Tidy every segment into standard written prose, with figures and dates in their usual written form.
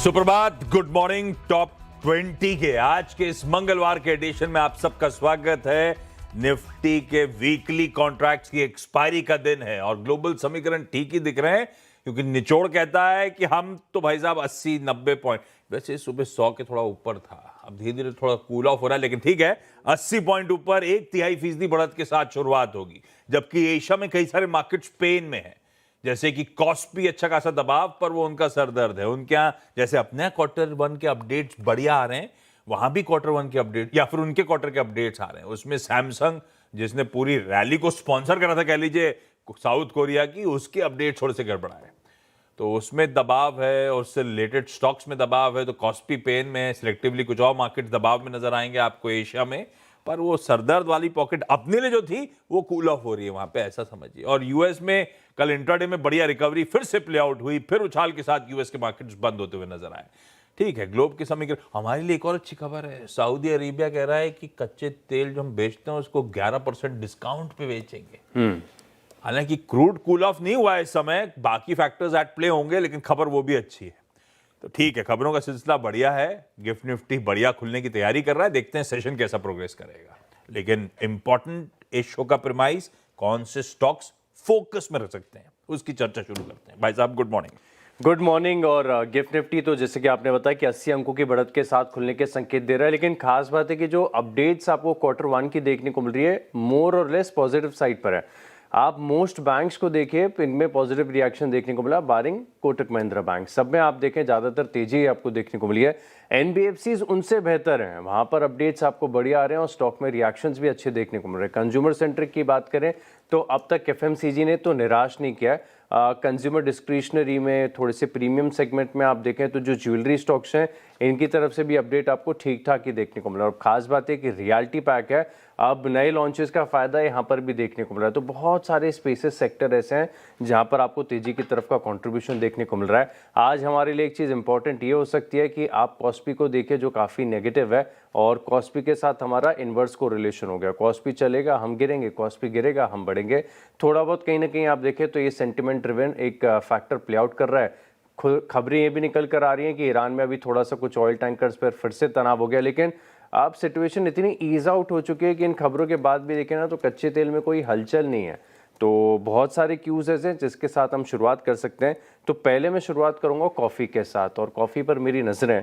सुप्रभात, good morning. Top 20 के आज के इस मंगलवार के एडिशन में आप सबका स्वागत है। निफ्टी के वीकली कॉन्ट्रैक्ट्स की एक्सपायरी का दिन है और ग्लोबल समीकरण ठीक ही दिख रहे हैं, क्योंकि निचोड़ कहता है कि हम तो भाई साहब 80-90 पॉइंट, वैसे सुबह 100 के थोड़ा ऊपर था, अब धीरे धीरे थोड़ा कूल ऑफ हो रहा है, लेकिन ठीक है, 80 पॉइंट ऊपर 1/3% बढ़त के साथ शुरुआत होगी। जबकि एशिया में कई सारे मार्केट्स पेन में है, जैसे कि कॉस्पी अच्छा खासा दबाव पर, वो उनका सरदर्द है। उनके यहाँ जैसे अपने क्वार्टर 1 के अपडेट्स बढ़िया आ रहे हैं, वहां भी क्वार्टर 1 के अपडेट या फिर उनके क्वार्टर के अपडेट्स आ रहे हैं। उसमें सैमसंग, जिसने पूरी रैली को स्पॉन्सर करा था, कह लीजिए साउथ कोरिया की, उसके अपडेट थोड़े से गड़बड़ाए, तो उसमें दबाव है। और उससे रिलेटेड स्टॉक्स में दबाव है, तो कॉस्पी पेन में, सिलेक्टिवली कुछ और मार्केट दबाव में नजर आएंगे आपको एशिया में। पर वो सरदर्द वाली पॉकेट अपने लिए जो थी वो कूल ऑफ हो रही है वहां पे, ऐसा समझिए। और यूएस में कल इंट्राडे में बढ़िया रिकवरी फिर से प्ले आउट हुई, फिर उछाल के साथ यूएस के मार्केट्स बंद होते हुए नजर आए। ठीक है, ग्लोब के समीकरण हमारे लिए एक और अच्छी खबर है। सऊदी अरेबिया कह रहा है कि कच्चे तेल जो हम बेचते हैं उसको 11% डिस्काउंट पे बेचेंगे। हालांकि क्रूड कूल ऑफ नहीं हुआ है इस समय, बाकी फैक्टर्स एट प्ले होंगे, लेकिन खबर वो भी अच्छी है। तो ठीक है, खबरों का सिलसिला बढ़िया है। गिफ्ट निफ्टी बढ़िया खुलने की तैयारी कर रहा है, देखते हैं सेशन कैसा प्रोग्रेस करेगा। लेकिन इंपॉर्टेंट इस शो का प्रीमाइस, कौन से स्टॉक्स फोकस में रख सकते हैं, उसकी चर्चा शुरू करते हैं। भाई साहब गुड मॉर्निंग। Good morning. और गिफ्ट निफ्टी तो जैसे कि आपने बताया कि 80 अंकों की बढ़त के साथ खुलने के संकेत दे रहा है, लेकिन खास बात है कि जो अपडेट्स आपको क्वार्टर 1 की देखने को मिल रही है, मोर और लेस पॉजिटिव साइड पर है। आप मोस्ट बैंक्स को देखिए, इनमें पॉजिटिव रिएक्शन देखने को मिला, बारिंग कोटक महिंद्रा बैंक। सब में आप देखें ज़्यादातर तेजी आपको देखने को मिली है। एनबीएफसीज उनसे बेहतर हैं, वहाँ पर अपडेट्स आपको बढ़िया आ रहे हैं और स्टॉक में रिएक्शंस भी अच्छे देखने को मिल रहे हैं। कंज्यूमर सेंट्रिक की बात करें तो अब तक एफएमसीजी ने तो निराश नहीं किया है। कंज्यूमर डिस्क्रिशनरी में, थोड़े से प्रीमियम सेगमेंट में आप देखें तो जो ज्वेलरी स्टॉक्स हैं, इनकी तरफ से भी अपडेट आपको ठीक ठाक ही देखने को मिला। और खास बात है कि रियलिटी पैक है, अब नए लॉन्चेस का फायदा यहाँ पर भी देखने को मिल रहा है। तो बहुत सारे स्पेसेस सेक्टर ऐसे हैं जहाँ पर आपको तेजी की तरफ का कंट्रीब्यूशन देखने को मिल रहा है। आज हमारे लिए एक चीज़ इंपॉर्टेंट ये हो सकती है कि आप कॉस्पी को देखिए, जो काफ़ी नेगेटिव है, और कॉस्पी के साथ हमारा इन्वर्स को रिलेशन हो गया। कॉस्पी चलेगा हम गिरेंगे, कॉस्पी गिरेगा हम बढ़ेंगे। थोड़ा बहुत कहीं ना कहीं आप देखें तो ये सेंटिमेंट ड्रिवन एक फैक्टर प्ले आउट कर रहा है। खबरें ये भी निकल कर आ रही हैं कि ईरान में अभी थोड़ा सा कुछ ऑयल टैंकर्स पर फिर से तनाव हो गया, लेकिन अब सिचुएशन इतनी ईज आउट हो चुकी है कि इन खबरों के बाद भी देखें ना तो कच्चे तेल में कोई हलचल नहीं है। तो बहुत सारे क्यूज ऐसे हैं जिसके साथ हम शुरुआत कर सकते हैं। तो पहले मैं शुरुआत करूंगा कॉफ़ी के साथ, और कॉफ़ी पर मेरी नज़रें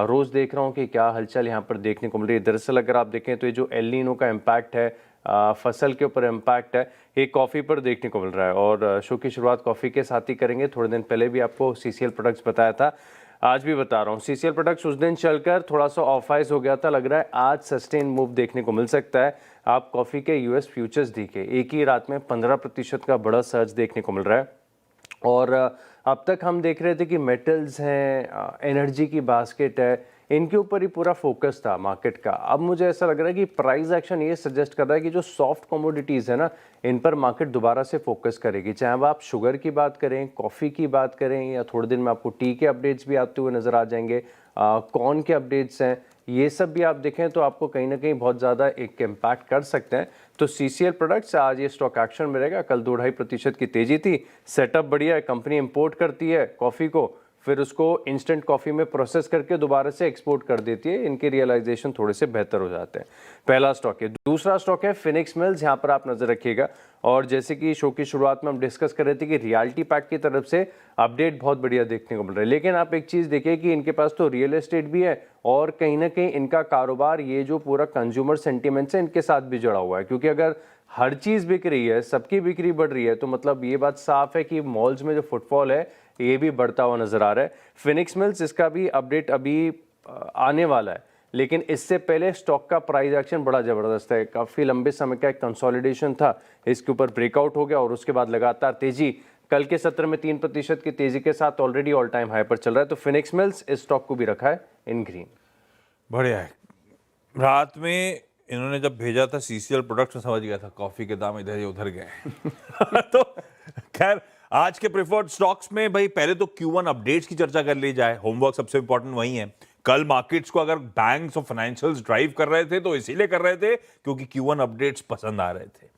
रोज़ देख रहा हूँ कि क्या हलचल यहाँ पर देखने को मिल रही है। दरअसल अगर आप देखें तो ये जो एल नीनो का इम्पैक्ट है, फसल के ऊपर इम्पैक्ट है, ये कॉफ़ी पर देखने को मिल रहा है। और शो की शुरुआत कॉफ़ी के साथ ही करेंगे। थोड़े दिन पहले भी आपको सीसीएल प्रोडक्ट्स बताया था, आज भी बता रहा हूँ। सीसीएल प्रोडक्ट्स उस दिन चलकर थोड़ा सा ऑफ आइज हो गया था, लग रहा है आज सस्टेन मूव देखने को मिल सकता है। आप कॉफ़ी के यूएस फ्यूचर्स दिखे, एक ही रात में 15% का बड़ा सर्ज देखने को मिल रहा है। और अब तक हम देख रहे थे कि मेटल्स हैं, एनर्जी की बास्केट है, इनके ऊपर ही पूरा फोकस था मार्केट का। अब मुझे ऐसा लग रहा है कि प्राइस एक्शन ये सजेस्ट कर रहा है कि जो सॉफ्ट कमोडिटीज़ है ना, इन पर मार्केट दोबारा से फोकस करेगी। चाहे अब आप शुगर की बात करें, कॉफ़ी की बात करें, या थोड़े दिन में आपको टी के अपडेट्स भी आते हुए नज़र आ जाएंगे, कॉर्न के अपडेट्स हैं, ये सब भी आप देखें तो आपको कहीं ना कहीं बहुत ज़्यादा एक इम्पैक्ट कर सकते हैं। तो सीसीएल प्रोडक्ट्स आज ये स्टॉक एक्शन में रहेगा। कल 2-2.5% की तेजी थी। सेटअप बढ़िया है, कंपनी इंपोर्ट करती है कॉफ़ी को, फिर उसको इंस्टेंट कॉफ़ी में प्रोसेस करके दोबारा से एक्सपोर्ट कर देती है। इनके रियलाइजेशन थोड़े से बेहतर हो जाते हैं। पहला स्टॉक है। दूसरा स्टॉक है फिनिक्स मिल्स, यहाँ पर आप नज़र रखिएगा। और जैसे कि शो की शुरुआत में हम डिस्कस कर रहे थे कि रियलिटी पैक की तरफ से अपडेट बहुत बढ़िया देखने को मिल रहा है, लेकिन आप एक चीज़ देखिए कि इनके पास तो रियल एस्टेट भी है, और कहीं ना कहीं इनका कारोबार, ये जो पूरा कंज्यूमर सेंटीमेंट्स है, इनके साथ भी जुड़ा हुआ है। क्योंकि अगर हर चीज़ बिक रही है, सबकी बिक्री बढ़ रही है, तो मतलब ये बात साफ है कि मॉल्स में जो फुटफॉल है ये भी बढ़ता हुआ नजर आ रहा है। फिनिक्स मिल्स, इसका भी अपडेट अभी आने वाला है, लेकिन इससे पहले स्टॉक का प्राइस एक्शन बड़ा ज़बरदस्त है। काफ़ी लंबे समय का एक कंसोलिडेशन था, इसके ऊपर ब्रेकआउट हो गया और उसके बाद लगातार तेजी। कल के सत्र में 3% की तेजी के साथ ऑलरेडी ऑल टाइम हाई पर चल रहा है। तो फिनिक्स मिल्स, इस स्टॉक को भी रखा है इन ग्रीन। बढ़िया है। रात में इन्होंने जब भेजा था सीसीएल प्रोडक्ट्स में, समझ गया था कॉफी के दाम इधर ही उधर गए। तो खैर, आज के प्रेफर्ड स्टॉक्स में भाई पहले तो Q1 अपडेट्स की चर्चा कर ली जाए। होमवर्क सबसे इंपॉर्टेंट वही है। कल मार्केट्स को अगर बैंक्स और फाइनेंशियल्स ड्राइव कर रहे थे तो इसीलिए कर रहे थे क्योंकि Q1 अपडेट्स पसंद आ रहे थे।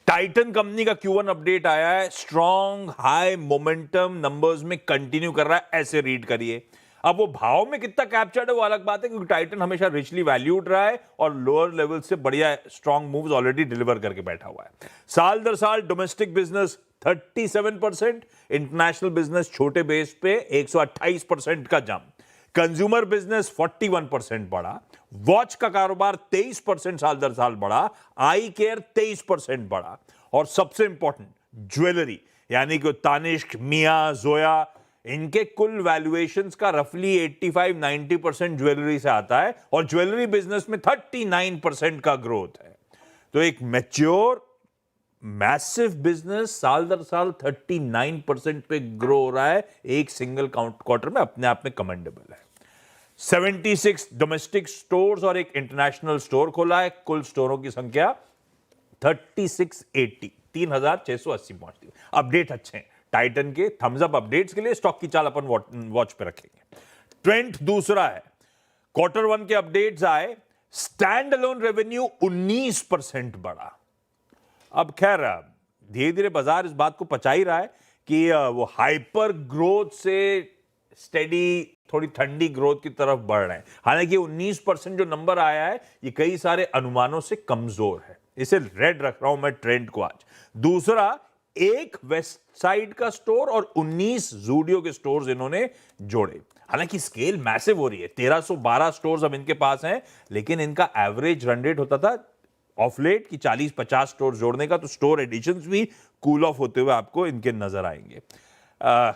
टाइटन कंपनी का Q1 अपडेट आया है, स्ट्रॉन्ग हाई मोमेंटम नंबर्स में कंटिन्यू कर रहा है, ऐसे रीड करिए। अब वो भाव में कितना कैप्चर्ड है वो अलग बात है, क्योंकि टाइटन हमेशा रिचली वैल्यूड रहा है और लोअर लेवल से बढ़िया स्ट्रॉन्ग मूव्स ऑलरेडी डिलीवर करके बैठा हुआ है। साल दर साल डोमेस्टिक बिजनेस 37%, इंटरनेशनल बिजनेस छोटे बेस पे 128% का जंप, कंज्यूमर बिजनेस 41% बढ़ा, वॉच का कारोबार 23% साल दर साल बढ़ा, आई केयर 23% बढ़ा, और सबसे इंपॉर्टेंट ज्वेलरी यानी कि तानिष्क, मिया, जोया, इनके कुल वैल्यूएशंस का रफली 85-90% ज्वेलरी से आता है और ज्वेलरी बिजनेस में 39% का ग्रोथ है। तो एक मैच्योर मैसिव बिजनेस साल दर साल 39% पे ग्रो हो रहा है एक सिंगल क्वार्टर में, अपने आप में कमेंडेबल है। 76 डोमेस्टिक स्टोर्स और एक इंटरनेशनल स्टोर खोला है, कुल स्टोरों की संख्या 3680, 3680 पहुंचती है। अपडेट अच्छे हैं टाइटन के, थम्स अप अपडेट्स के लिए स्टॉक की चाल अपन वॉच पे रखेंगे। ट्रेंड दूसरा है, क्वार्टर वन के अपडेट्स आए, स्टैंड अलोन रेवेन्यू 19% बढ़ा। अब खैर धीरे धीरे बाजार इस बात को पचा ही रहा है कि वो हाइपर ग्रोथ से स्टेडी थोड़ी ठंडी ग्रोथ की तरफ बढ़ रहे हैं। हालांकि 19% जो नंबर आया है ये कई सारे अनुमानों से कमजोर है, इसे रेड रख रहा हूं मैं ट्रेंड को आज। दूसरा, एक वेस्ट साइड का स्टोर और 19 जूडियो के स्टोर्स इन्होंने जोड़े। हालांकि स्केल मैसिव हो रही है, 1312 स्टोर्स अब इनके पास हैं, लेकिन इनका एवरेज रन रेट होता था ऑफ लेट की 40-50 स्टोर जोड़ने का, तो स्टोर एडिशंस भी कूल ऑफ होते हुए आपको इनके नजर आएंगे।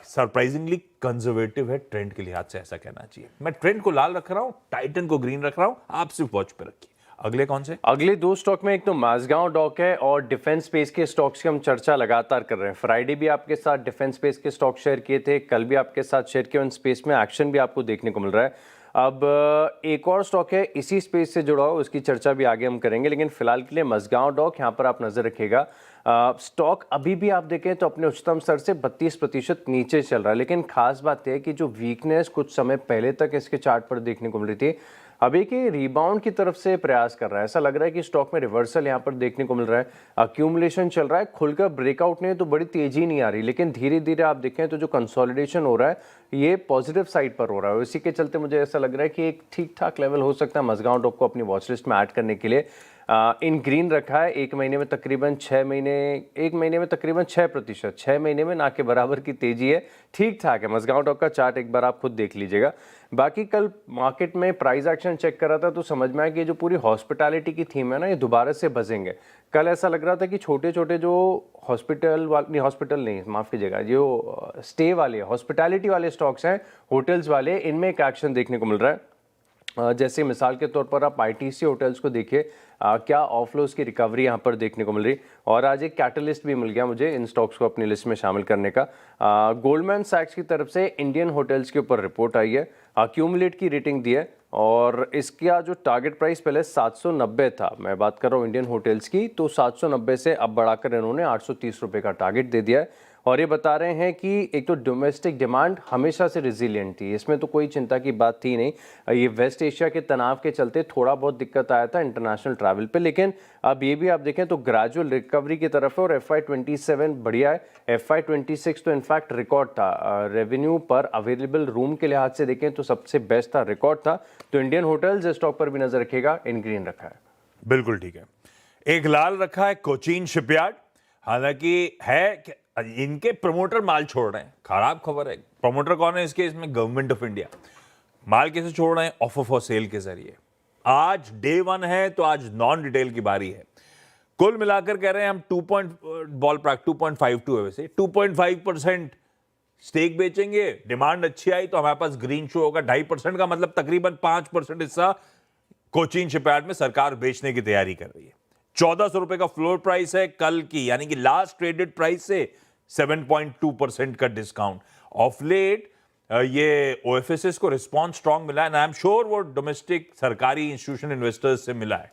सरप्राइजिंगली कंजर्वेटिव है ट्रेंड के लिहाज से, ऐसा कहना चाहिए। मैं ट्रेंड को लाल रख रहा हूं, टाइटन को ग्रीन रख रहा हूं, आप सिर्फ वॉच पे रखिए। अगले कौन से? अगले दो स्टॉक में एक तो माझगांव डॉक है और डिफेंस स्पेस के स्टॉक्स की हम चर्चा लगातार कर रहे हैं। फ्राइडे भी आपके साथ डिफेंस स्पेस के स्टॉक शेयर किए थे, कल भी आपके साथ शेयर किए, उन स्पेस में एक्शन भी आपको देखने को मिल रहा है। अब एक और स्टॉक है इसी स्पेस से जुड़ा हुआ, उसकी चर्चा भी आगे हम करेंगे, लेकिन फिलहाल के लिए माझगांव डॉक यहाँ पर आप नजर रखिएगा। स्टॉक अभी भी आप देखें तो अपने उच्चतम स्तर से 32% नीचे चल रहा है, लेकिन खास बात यह है कि जो वीकनेस कुछ समय पहले तक इसके चार्ट पर देखने को मिल रही थी, अभी के रिबाउंड की तरफ से प्रयास कर रहा है। ऐसा लग रहा है कि स्टॉक में रिवर्सल यहां पर देखने को मिल रहा है, अक्यूमुलेशन चल रहा है, खुलकर ब्रेकआउट नहीं तो बड़ी तेजी नहीं आ रही, लेकिन धीरे धीरे आप देखें तो जो कंसोलिडेशन हो रहा है ये पॉजिटिव साइड पर हो रहा है। इसी के चलते मुझे ऐसा लग रहा है कि एक ठीक ठाक लेवल हो सकता है माझगांव डॉक को अपनी वॉच लिस्ट में ऐड करने के लिए। इन ग्रीन रखा है, एक महीने में तकरीबन 6 प्रतिशत, 6 महीने में ना के बराबर की तेजी है, ठीक ठाक है। माझगांव डॉक का चार्ट एक बार आप खुद देख लीजिएगा। बाकी कल मार्केट में प्राइस एक्शन चेक कर रहा था तो समझ में आया कि जो पूरी हॉस्पिटैलिटी की थीम है ना, ये दोबारा से बजेंगे। कल ऐसा लग रहा था कि छोटे छोटे जो हॉस्पिटल नहीं माफ कीजिएगा, जो स्टे वाले हॉस्पिटैलिटी वाले स्टॉक्स हैं, होटल्स वाले, इनमें एक एक्शन देखने को मिल रहा है। जैसे मिसाल के तौर पर आप आईटीसी होटल्स को देखिए, क्या ऑफलोस की रिकवरी यहाँ पर देखने को मिल रही, और आज एक कैटलिस्ट भी मिल गया मुझे इन स्टॉक्स को अपनी लिस्ट में शामिल करने का। गोल्डमैन सैक्स की तरफ से इंडियन होटल्स के ऊपर रिपोर्ट आई है, अक्यूमुलेट की रेटिंग दी है, और इसका जो टारगेट प्राइस पहले 790 था, मैं बात कर रहा हूँ इंडियन होटल्स की, तो 790 से अब बढ़ाकर इन्होंने 830 रुपये का टारगेट दे दिया है। और ये बता रहे हैं कि एक तो डोमेस्टिक डिमांड हमेशा से रिजिलियंट थी, इसमें तो कोई चिंता की बात थी नहीं। ये वेस्ट एशिया के तनाव के चलते थोड़ा बहुत दिक्कत आया था इंटरनेशनल ट्रैवल पे, लेकिन अब ये भी आप देखें तो ग्रेजुअल रिकवरी की तरफ है और FY27 बढ़िया है। FY26 तो इनफैक्ट रिकॉर्ड था, रेवेन्यू पर अवेलेबल रूम के लिहाज से देखें तो सबसे बेस्ट था, रिकॉर्ड था। तो इंडियन होटल्स स्टॉक पर भी नजर रखेगा, इन ग्रीन रखा है। बिल्कुल ठीक है। एक लाल रखा है कोचीन शिपयार्ड, हालांकि है इनके प्रमोटर माल छोड़ रहे हैं, खराब खबर है। प्रमोटर कौन है इसके? इसमें गवर्नमेंट ऑफ इंडिया। माल कैसे छोड़ रहे हैं? ऑफर फॉर सेल के जरिए। आज डे 1 है तो आज नॉन रिटेल की बारी है। कुल मिलाकर कह रहे हैं हम 2.52 है, वैसे 2.5% स्टेक बेचेंगे। डिमांड अच्छी आई तो हमारे पास ग्रीन शो होगा 2.5% का, मतलब तकरीबन 5% हिस्सा कोचीन शिपयार्ड में सरकार बेचने की तैयारी कर रही है। 1400 रुपए का फ्लोर प्राइस है कल की, यानी कि लास्ट ट्रेडेड प्राइस से 7.2% का डिस्काउंट। ऑफ लेट ये ओएफएसएस को रिस्पॉन्स स्ट्रांग मिला है, आई एम श्योर वो डोमेस्टिक सरकारी इंस्टीट्यूशन इन्वेस्टर्स से मिला है।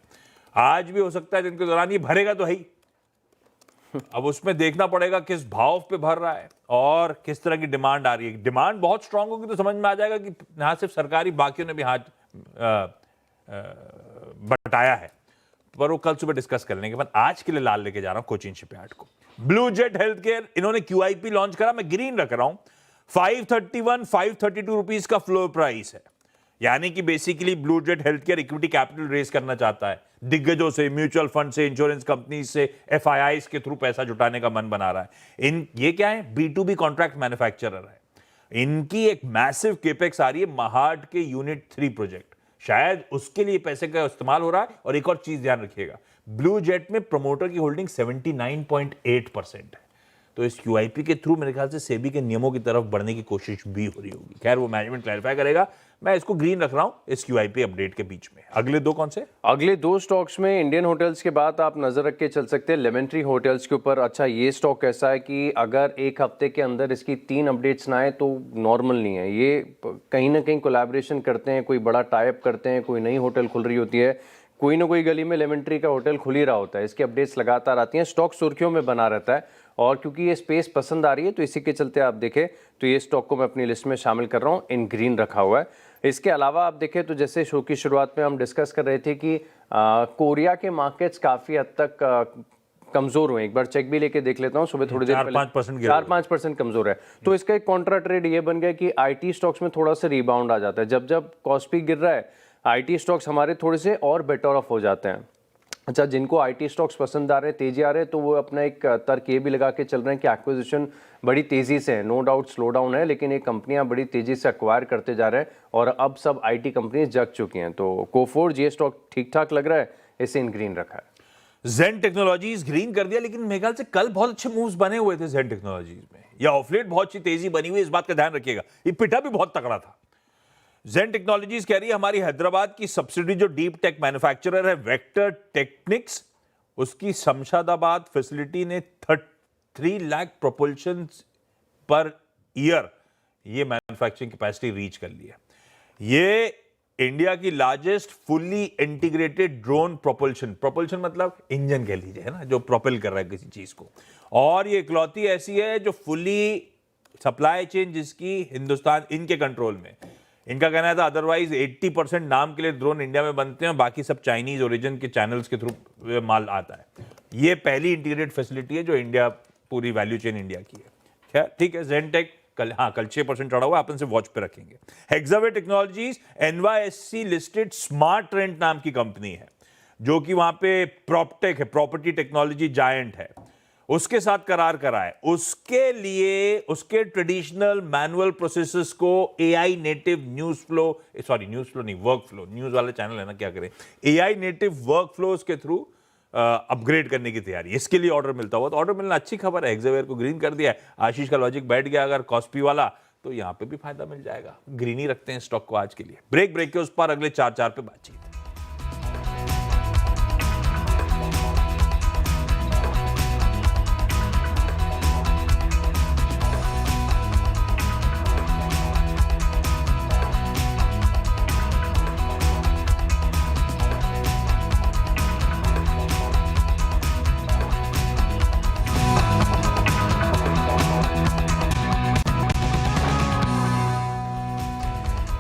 आज भी हो सकता है दिन के दौरान ये भरेगा तो है ही, अब उसमें देखना पड़ेगा किस भाव पे भर रहा है और किस तरह की डिमांड आ रही है। डिमांड बहुत स्ट्रांग होगी तो समझ में आ जाएगा कि ना सिर्फ सरकारी, बाकियों ने भी हाथ बटाया है, पर वो कल सुबह डिस्कस करने के बाद आज के लिए लाल लेके जा रहा हूं कोचीन शिपयार्ड को। ब्लू जेट हेल्थ केयर, इन्होंने QIP लॉन्च करा, मैं ग्रीन रख रहा हूं। 531 532 रुपीस का फ्लोर प्राइस है, यानी कि basically Blue Jet health care equity capital raise करना चाहता है, दिग्गजों से, म्यूचुअल फंड से, इंश्योरेंस कंपनी से, एफआईआईस के थ्रू पैसा जुटाने का मन बना रहा है। ये क्या है? B2B कॉन्ट्रैक्ट मैन्युफैक्चरर है। इनकी एक मैसिव केपेक्स आ रही है महाड के यूनिट 3 प्रोजेक्ट, शायद उसके लिए पैसे का इस्तेमाल हो रहा है। और एक और चीज ध्यान रखिएगा, ब्लू जेट में प्रमोटर की होल्डिंग 79.8% है, तो इस QIP के थ्रू मेरे ख्याल से सेबी के नियमों की तरफ बढ़ने की कोशिश भी हो रही होगी। खैर वो मैनेजमेंट क्लैरिफाई करेगा, मैं इसको ग्रीन रख रहा हूं इस QIP अपडेट के बीच में। अगले दो कौन से? अगले दो स्टॉक्स में इंडियन होटल्स के बाद आप नजर रख के चल सकते हैं लेमन ट्री होटल्स के ऊपर। अच्छा, ये स्टॉक ऐसा है कि अगर एक हफ्ते के अंदर इसकी 3 अपडेट्स ना आए तो नॉर्मल नहीं है। ये कहीं ना कहीं कोलैबोरेशन करते हैं, कोई बड़ा टाइप करते हैं, कोई नई होटल खुल रही होती है, कोई ना कोई गली में लेमन ट्री का होटल खुल ही रहा होता है। इसकी अपडेट्स लगातार आती हैं, स्टॉक सुर्खियों में बना रहता है। और क्योंकि ये स्पेस पसंद आ रही है तो इसी के चलते आप देखें तो ये स्टॉक को मैं अपनी लिस्ट में शामिल कर रहा हूँ, इन ग्रीन रखा हुआ है। इसके अलावा आप देखें तो जैसे शो की शुरुआत में हम डिस्कस कर रहे थे कि कोरिया के मार्केट्स काफ़ी हद तक कमजोर हुए। एक बार चेक भी लेके देख लेता हूँ, सुबह थोड़ी देर पहले 4-5% कमजोर है। तो इसका एक कॉन्ट्रा ट्रेड ये बन गया कि आईटी स्टॉक्स में थोड़ा सा रिबाउंड आ जाता है। जब जब कॉस्पी गिर रहा है, आईटी स्टॉक्स हमारे थोड़े से और बेटर ऑफ हो जाते हैं। अच्छा, जिनको आईटी स्टॉक्स पसंद आ रहे हैं, तेजी आ रहे हैं, तो वो अपना एक तर्क ये भी लगा के चल रहे हैं कि एक्विजिशन बड़ी तेजी से है। नो डाउट स्लो डाउन है, लेकिन ये कंपनियां बड़ी तेजी से एक्वायर करते जा रहे हैं और अब सब आईटी कंपनीज जग चुकी हैं। तो कोफोर्ज ये स्टॉक ठीक ठाक लग रहा है, इसे इन ग्रीन रखा है। जेन टेक्नोलॉजीज ग्रीन कर दिया, लेकिन मेरे ख्याल से कल बहुत अच्छे मूव्स बने हुए थे जेन टेक्नोलॉजीज में, या ऑफलेट बहुत अच्छी तेजी बनी हुई, इस बात का ध्यान रखिएगा। ये पिटा भी बहुत तगड़ा था। जेन टेक्नोलॉजीज कह रही है हमारी हैदराबाद की सब्सिडी जो डीप टेक मैन्युफैक्चरर है वेक्टर टेक्निक्स, उसकी शमशादाबाद फैसिलिटी ने 3 लाख प्रोपल्शन पर ईयर ये मैन्युफैक्चरिंग कैपेसिटी रीच कर ली है। ये इंडिया की largest fully integrated drone propulsion मतलब इंजन कह लीजिए, है ना, जो प्रोपेल कर रहा है किसी चीज को। और ये इकलौती ऐसी है जो फुल्ली सप्लाई चेन जिसकी हिंदुस्तान इनके कंट्रोल में। इनका कहना था अदरवाइज 80% नाम के लिए ड्रोन इंडिया में बनते हैं, बाकी सब चाइनीज ओरिजिन के चैनल्स के थ्रू माल आता है। ये पहली इंटीग्रेटेड फैसिलिटी है जो इंडिया, पूरी वैल्यू चेन इंडिया की है। खैर ठीक है, जेनटेक कल 6% चढ़ा हुआ है, अपन से वॉच पे रखेंगे। Hexaware technologies NYSE listed Smart Rent नाम की कंपनी है, जो कि वहां पे प्रॉपटेक है, प्रॉपर्टी टेक्नोलॉजी जायंट है, उसके साथ करार करा है। उसके लिए उसके ट्रेडिशनल मैनुअल प्रोसेसेस को AI नेटिव न्यूज फ्लो नहीं, वर्क फ्लो, न्यूज वाले चैनल है ना, क्या करें, AI नेटिव वर्क फ्लोज के थ्रू अपग्रेड करने की तैयारी। इसके लिए ऑर्डर मिलता हुआ, तो ऑर्डर मिलना अच्छी खबर है। हेक्सावेयर को ग्रीन कर दिया है। आशीष का लॉजिक बैठ गया अगर कॉस्पी वाला, तो यहां पे भी फायदा मिल जाएगा। ग्रीन ही रखते हैं स्टॉक को आज के लिए। ब्रेक के उस पर अगले 4 पे बातचीत।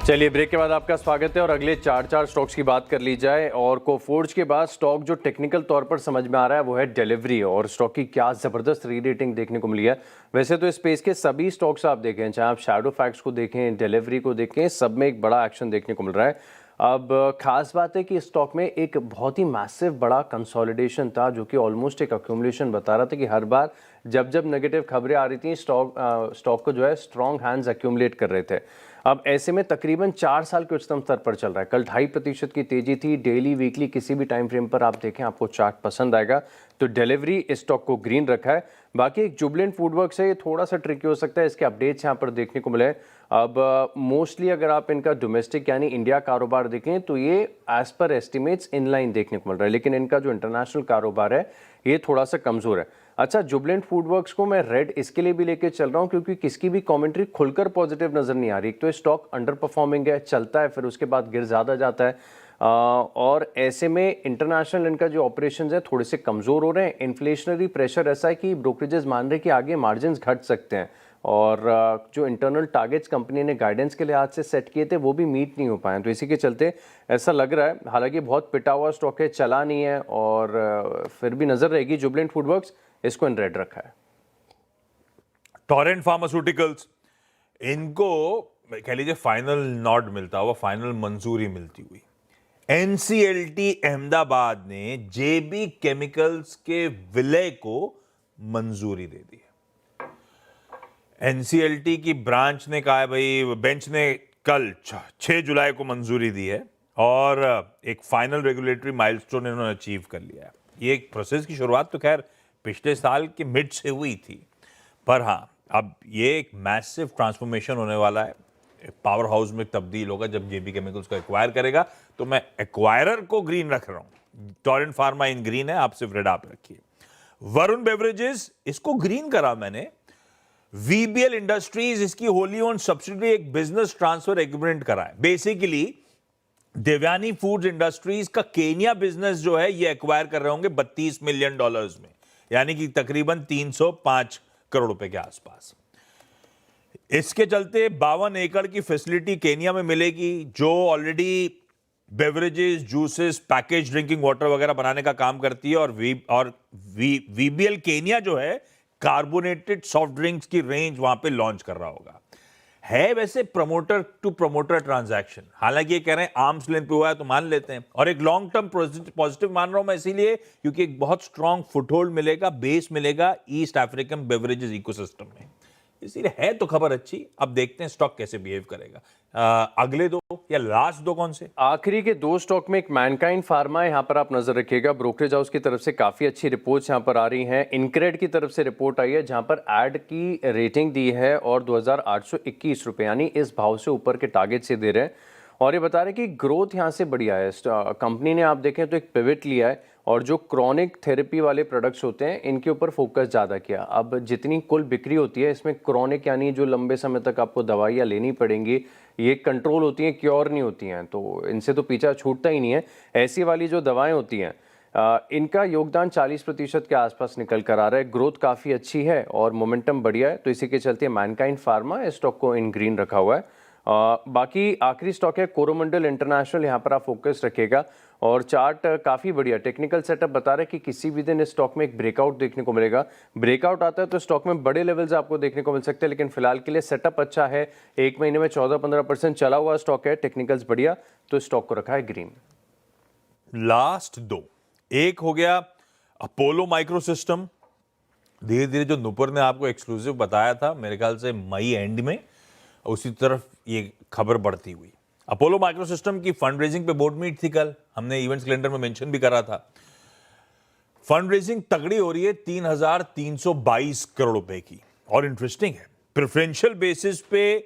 चलिए, ब्रेक के बाद आपका स्वागत है और अगले 4 स्टॉक्स की बात कर ली जाए। और कोफोर्ज के बाद स्टॉक जो टेक्निकल तौर पर समझ में आ रहा है वो है डिलीवरी, और स्टॉक की क्या ज़बरदस्त री रेटिंग देखने को मिली है। वैसे तो स्पेस के सभी स्टॉक्स आप देखें, चाहे आप शैडो फैक्ट्स को देखें, डिलीवरी को देखें, सब में एक बड़ा एक्शन देखने को मिल रहा है। अब खास बात है कि स्टॉक में एक बहुत ही मैसिव बड़ा कंसोलिडेशन था, जो कि ऑलमोस्ट एक अक्यूमुलेशन बता रहा था कि हर बार जब जब नेगेटिव खबरें आ रही थी, स्टॉक को जो है स्ट्रॉन्ग हैंड्स अक्यूमुलेट कर रहे थे। अब ऐसे में तकरीबन 4 साल के उच्चतम स्तर पर चल रहा है। कल 2.5% की तेजी थी। डेली, वीकली, किसी भी टाइम फ्रेम पर आप देखें, आपको चार्ट पसंद आएगा। तो डिलीवरी इस स्टॉक को ग्रीन रखा है। बाकी एक जुबलेंट फूडवर्क्स है, ये थोड़ा सा ट्रिकी हो सकता है, इसके अपडेट्स यहाँ पर देखने को मिले। अब मोस्टली अगर आप इनका डोमेस्टिक यानी इंडिया कारोबार देखें तो ये एज पर एस्टिमेट्स इनलाइन देखने को मिल रहा है, लेकिन इनका जो इंटरनेशनल कारोबार है ये थोड़ा सा कमजोर है। अच्छा, जुबलेंट फूडवर्क्स को मैं रेड इसके लिए भी लेके चल रहा हूँ क्योंकि किसकी भी कमेंट्री खुलकर पॉजिटिव नजर नहीं आ रही। तो स्टॉक अंडर परफॉर्मिंग है, चलता है, फिर उसके बाद गिर ज़्यादा जाता है। और ऐसे में इंटरनेशनल इनका जो ऑपरेशंस है थोड़े से कमज़ोर हो रहे हैं। इन्फ्लेशनरी प्रेशर ऐसा है कि ब्रोकरेजेस मान रहे हैं कि आगे मार्जिन्स घट सकते हैं, और जो इंटरनल टारगेट्स कंपनी ने गाइडेंस के लिहाज से सेट किए थे वो भी मीट नहीं हो पाए। तो इसी के चलते ऐसा लग रहा है, हालांकि बहुत पिटा हुआ स्टॉक है, चला नहीं है, और फिर भी नज़र रहेगी जुबलेंट फूडवर्क्स, इसको इन रेड रखा है। टोरेंट फार्मास्यूटिकल्स, इनको कह लीजिए फाइनल नॉड मिलता हुआ, फाइनल मंजूरी मिलती हुई एनसीएलटी अहमदाबाद ने जेबी केमिकल्स के विलय को मंजूरी दे दी है। एनसीएलटी की ब्रांच ने कहा है भाई, बेंच ने कल 6 जुलाई को मंजूरी दी है और एक फाइनल रेगुलेटरी माइलस्टोन इन्होंने अचीव कर लिया है। ये एक प्रोसेस की शुरुआत तो खैर पिछले साल के मिड से हुई थी, पर हाँ अब ये एक मैसिव ट्रांसफॉर्मेशन होने वाला है, पावर हाउस में तब्दील होगा जब जेबी केमिकल्स को एक्वायर करेगा। तो मैं एक्वायरर को ग्रीन रख रहा हूं, टोरेंट फार्मा इन ग्रीन है, आप सिर्फ रेड आप रखिए। वरुण बेवरेजेस, इसको ग्रीन करा मैंने। वीबीएल इंडस्ट्रीज, इसकी होली ओन सब्सिडरी एक बिजनेस ट्रांसफर एग्रीमेंट करा है। बेसिकली देवयानी फूड्स इंडस्ट्रीज का केनिया बिजनेस जो है ये एक्वायर कर रहे होंगे $32 मिलियन में, यानी कि तकरीबन 305 करोड़ रुपए के आसपास। इसके चलते 52 एकड़ की फैसिलिटी केनिया में मिलेगी, जो already beverages, juices, package drinking water वगैरह बनाने का काम करती है। और वीबीएल केनिया जो है कार्बोनेटेड सॉफ्ट ड्रिंक्स की रेंज वहां पे लॉन्च कर रहा होगा। है वैसे प्रमोटर टू प्रमोटर ट्रांजैक्शन, हालांकि ये कह रहे हैं आर्म्स लेंथ पे हुआ है तो मान लेते हैं, और एक लॉन्ग टर्म पॉजिटिव मान रहा हूं मैं इसीलिए क्योंकि एक बहुत स्ट्रांग फुटहोल्ड मिलेगा, बेस मिलेगा ईस्ट अफ्रीकन बेवरेजेस इकोसिस्टम में, इसीलिए है तो खबर अच्छी। अब देखते हैं स्टॉक कैसे बिहेव करेगा। अगले दो या लास्ट दो कौन से? आखिरी के 2 स्टॉक में एक मैनकाइंड फार्मा है, यहाँ पर आप नजर रखिएगा। ब्रोकरेज हाउस की तरफ से काफी अच्छी रिपोर्ट्स यहाँ पर आ रही हैं। इनक्रेड की तरफ से रिपोर्ट आई है जहाँ पर एड की रेटिंग दी है और 2821 रुपये यानी इस भाव से ऊपर के टारगेट से दे रहे हैं, और ये बता रहे हैं कि ग्रोथ यहाँ से बढ़िया है। कंपनी ने आप देखें तो एक पिवट लिया है और जो क्रॉनिक थेरेपी वाले प्रोडक्ट्स होते हैं इनके ऊपर फोकस ज़्यादा किया। अब जितनी कुल बिक्री होती है इसमें क्रॉनिक यानी जो लंबे समय तक आपको दवाइयाँ लेनी पड़ेंगी, ये कंट्रोल होती हैं, क्योर नहीं होती हैं, तो इनसे तो पीछा छूटता ही नहीं है। ऐसी वाली जो दवाएं होती हैं इनका योगदान 40% के आसपास निकल कर आ रहा है। ग्रोथ काफ़ी अच्छी है और मोमेंटम बढ़िया है, तो इसी के चलते मैनकाइंड फार्मा इस स्टॉक को इन ग्रीन रखा हुआ है। बाकी आखिरी स्टॉक है कोरोमंडल इंटरनेशनल, यहाँ पर आप फोकस रखिएगा और चार्ट काफ़ी बढ़िया टेक्निकल सेटअप बता रहा है कि किसी भी दिन इस स्टॉक में एक ब्रेकआउट देखने को मिलेगा। ब्रेकआउट आता है तो स्टॉक में बड़े लेवल्स आपको देखने को मिल सकते हैं, लेकिन फिलहाल के लिए सेटअप अच्छा है। 1 महीने में 14-15% चला हुआ स्टॉक है, टेक्निकल्स बढ़िया, तो स्टॉक को रखा है ग्रीन। लास्ट दो, एक हो गया अपोलो माइक्रो सिस्टम। धीरे धीरे जो नुपुर ने आपको एक्सक्लूसिव बताया था मेरे ख्याल से मई एंड में, उसी तरफ ये खबर बढ़ती हुई। अपोलो माइक्रो सिस्टम की फंड रेजिंग पे बोर्ड मीट थी कल, हमने इवेंट्स कैलेंडर में मेंशन भी करा था। फंड रेजिंग तगड़ी हो रही है 3,322 करोड़ रुपए की, और इंटरेस्टिंग है प्रेफरेंशियल बेसिस पे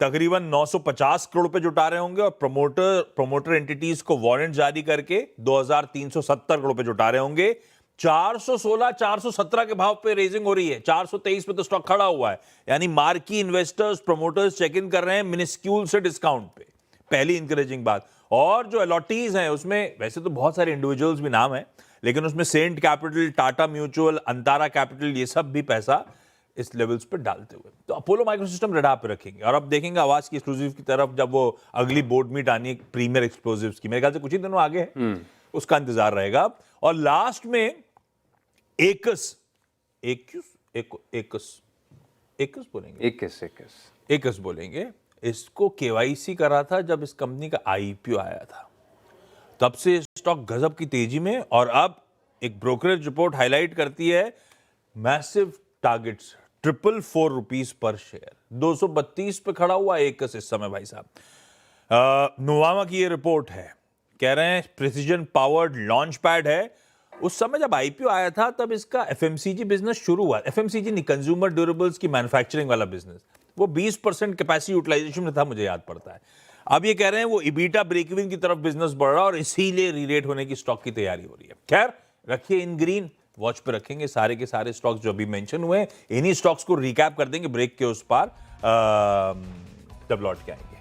तकरीबन 950 करोड़ रुपए जुटा रहे होंगे, और प्रमोटर एंटिटीज को वारंट जारी करके 2,370 करोड़ रुपए जुटा रहे होंगे। 416-417 के भाव पे रेजिंग हो रही है, 423 पे तो स्टॉक खड़ा हुआ है, यानी marquee investors, promoters check in कर रहे हैं मिनिस्क्यूल से डिस्काउंट पे, पहली इंकरेजिंग बात। और जो अलॉटीज हैं उसमें वैसे तो बहुत सारे इंडिविजुअल्स भी नाम है, लेकिन उसमें cent capital, Tata mutual, Antara capital, ये सब भी पैसा इस लेवल्स पे डालते हुए, तो अपोलो माइक्रो सिस्टम रेडार पे रखेंगे। और अब देखेंगे आवाज की एक्सक्लूसिव की तरफ, जब वो अगली बोर्ड मीट आनी है प्रीमियर एक्सप्लोसिव्स की, मेरे ख्याल से कुछ ही दिनों आगे है, उसका इंतजार रहेगा। और लास्ट में एकस बोलेंगे, इसको केवाईसी करा था जब इस कंपनी का आईपीओ आया था, तब से स्टॉक गजब की तेजी में, और अब एक ब्रोकरेज रिपोर्ट हाईलाइट करती है मैसिव टारगेट्स, 444 रुपीस पर शेयर, 232 पे खड़ा हुआ एकस इस समय भाई साहब। नोवामा की ये रिपोर्ट है, कह रहे हैं प्रिसीजन पावर्ड लॉन्च पैड है। उस समय जब आईपीओ आया था तब इसका एफएमसीजी बिजनेस शुरू हुआ, एफएमसीजी नहीं, कंज्यूमर ड्यूरेबल्स की मैन्युफैक्चरिंग वाला बिजनेस, वो 20% कैपेसिटी यूटिलाइजेशन में था, मुझे याद पड़ता है। अब ये कह रहे हैं वो इबीटा ब्रेक इवन की तरफ बिजनेस बढ़ रहा है और इसीलिए रीरेट होने की स्टॉक की तैयारी हो रही है। खैर रखिए इन ग्रीन, वॉच पे रखेंगे सारे के सारे स्टॉक्स जो अभी मेंशन हुए हैं, इन्हीं स्टॉक्स को रिकैप कर देंगे ब्रेक के उस पार जब लौट के आएंगे।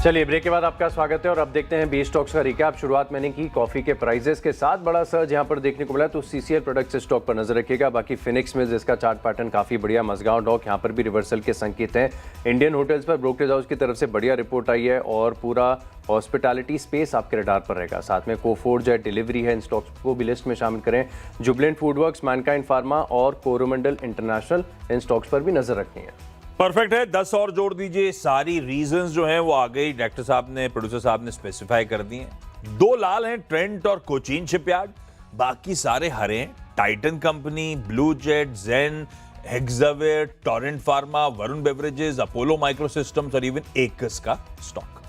चलिए ब्रेक के बाद आपका स्वागत है और अब देखते हैं बी स्टॉक्स का रिकैप। शुरुआत मैंने की कॉफी के प्राइजेस के साथ, बड़ा सर्ज यहां पर देखने को मिला, तो सीसीएल प्रोडक्ट्स स्टॉक पर नजर रखिएगा। बाकी फिनिक्स में जिसका चार्ट पैटर्न काफी बढ़िया, मजगांव डॉक यहां पर भी रिवर्सल के संकेत हैं। इंडियन होटल्स पर ब्रोकरेज हाउस की तरफ से बढ़िया रिपोर्ट आई है और पूरा हॉस्पिटैलिटी स्पेस आपके रडार पर रहेगा। साथ में कोफोर्ज है, डिलीवरी है, इन स्टॉक्स को भी लिस्ट में शामिल करें। जुबलेंट फूडवर्क्स, मैनकाइंड फार्मा और कोरोमंडल इंटरनेशनल, इन स्टॉक्स पर भी नजर रखनी है। परफेक्ट है, 10 और जोड़ दीजिए। सारी रीजंस जो हैं वो आ गई, डायरेक्टर साहब ने, प्रोड्यूसर साहब ने स्पेसिफाई कर दी हैं। 2 लाल हैं, ट्रेंट और कोचीन शिपयार्ड, बाकी सारे हरे हैं। Titan company, Blue Jet, Zen, Hexaware, Torrent Pharma, Varun Beverages, Apollo Micro Systems और इवन एकस का स्टॉक।